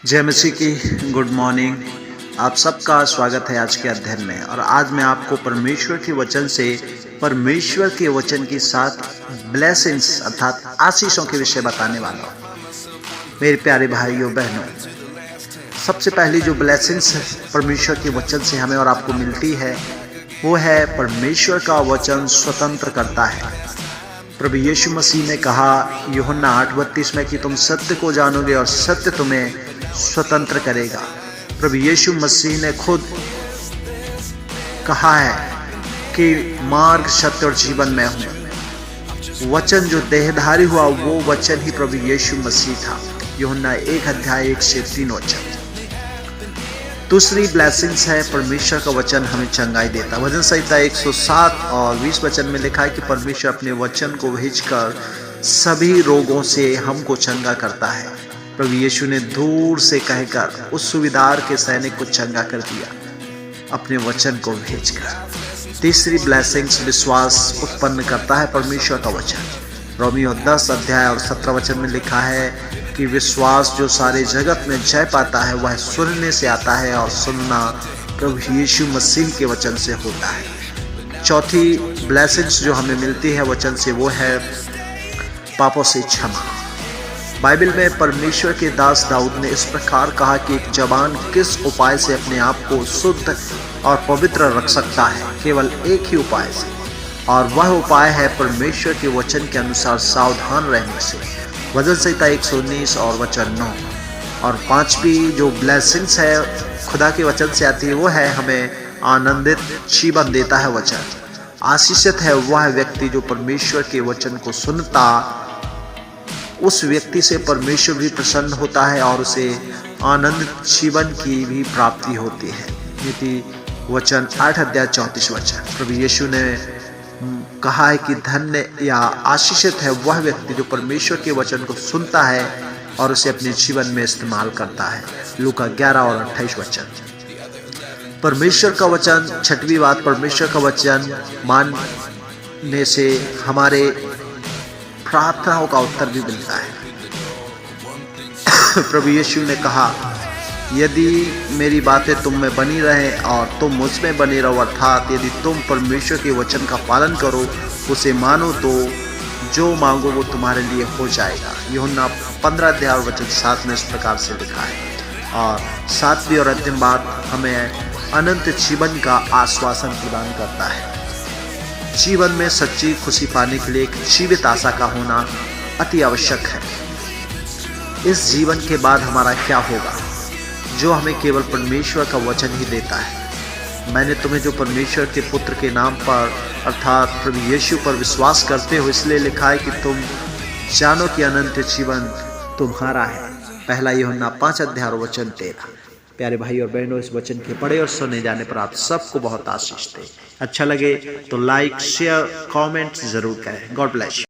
जय मसीह की good morning. आप सबका स्वागत है आज के अध्ययन में। और आज मैं आपको परमेश्वर के वचन से परमेश्वर के वचन के साथ ब्लेसिंग्स अर्थात आशीषों के विषय बताने वाला हूँ। मेरे प्यारे भाइयों बहनों, सबसे पहली जो ब्लेसिंग्स परमेश्वर के वचन से हमें और आपको मिलती है वो है परमेश्वर का वचन स्वतंत्र करता है। प्रभु यीशु मसीह ने कहा यूहन्ना 8:32 में कि तुम सत्य को जानोगे और सत्य तुम्हें स्वतंत्र करेगा। प्रभु यीशु मसीह ने खुद कहा है कि मार्ग सत्य और जीवन में हूँ। वचन जो देहधारी हुआ वो वचन ही प्रभु यीशु मसीह था। यूहन्ना 1:1-3 वचन। दूसरी ब्लेसिंग्स है परमेश्वर का वचन हमें चंगाई देता। भजन संहिता 107 और 20 वचन में लिखा है कि परमेश्वर अपने वचन को भेजकर सभी रोगों से हमको चंगा करता है। प्रभु यीशु ने दूर से कहकर उस सूबेदार के सैनिक को चंगा कर दिया अपने वचन को भेजकर। तीसरी ब्लेसिंग्स विश्वास उत्पन्न करता है परमेश्वर का वचन। रोमियो 10:17 वचन में लिखा है कि विश्वास जो सारे जगत में जय पाता है वह सुनने से आता है और सुनना प्रभु यीशु मसीह के वचन से होता है। चौथी ब्लेसिंग्स जो हमें मिलती है वचन से वो है पापों से क्षमा। बाइबल में परमेश्वर के दास दाऊद ने इस प्रकार कहा कि एक जवान किस उपाय से अपने आप को शुद्ध और पवित्र रख सकता है? केवल एक ही उपाय से, और वह उपाय है परमेश्वर के वचन के अनुसार सावधान रहने से। भजन संहिता 119 और वचन 9। और पांचवी जो ब्लेसिंग्स है खुदा के वचन से आती है वो है हमें आनंदित जीवन देता है वचन। आशीषित है वह व्यक्ति जो परमेश्वर के वचन को सुनता, उस व्यक्ति से परमेश्वर भी प्रसन्न होता है और उसे आनंदित जीवन की भी प्राप्ति होती है। नीति वचन 8:34 वचन। प्रभु यीशु ने कहा है कि धन्य या आशीषित है वह व्यक्ति जो परमेश्वर के वचन को सुनता है और उसे अपने जीवन में इस्तेमाल करता है। लूका 11 और 28 वचन। परमेश्वर का वचन, छठवीं बात, परमेश्वर का वचन मानने से हमारे प्रार्थनाओं का उत्तर भी मिलता है। प्रभु यीशु ने कहा यदि मेरी बातें तुम में बनी रहें और तुम मुझ में बने रहो, अर्थात यदि तुम परमेश्वर के वचन का पालन करो, उसे मानो, तो जो मांगो वो तुम्हारे लिए हो जाएगा। यूहन्ना 15:7 में इस प्रकार से लिखा है। और सातवीं और अंतिम बात हमें अनंत जीवन का आश्वासन प्रदान करता है। जीवन में सच्ची खुशी पाने के लिए एक जीवित आशा का होना अति आवश्यक है। इस जीवन के बाद हमारा क्या होगा, जो हमें केवल परमेश्वर का वचन ही देता है। मैंने तुम्हें जो परमेश्वर के पुत्र के नाम पर अर्थात प्रभु यीशु पर विश्वास करते हो इसलिए लिखा है कि तुम जानो कि अनंत जीवन तुम्हारा है। पहला यूहन्ना 5:13। प्यारे भाई और बहनों, इस वचन के पढ़े और सुने जाने पर आप सबको बहुत आशीष दे। अच्छा लगे तो लाइक, शेयर, कमेंट जरूर करें। God bless you.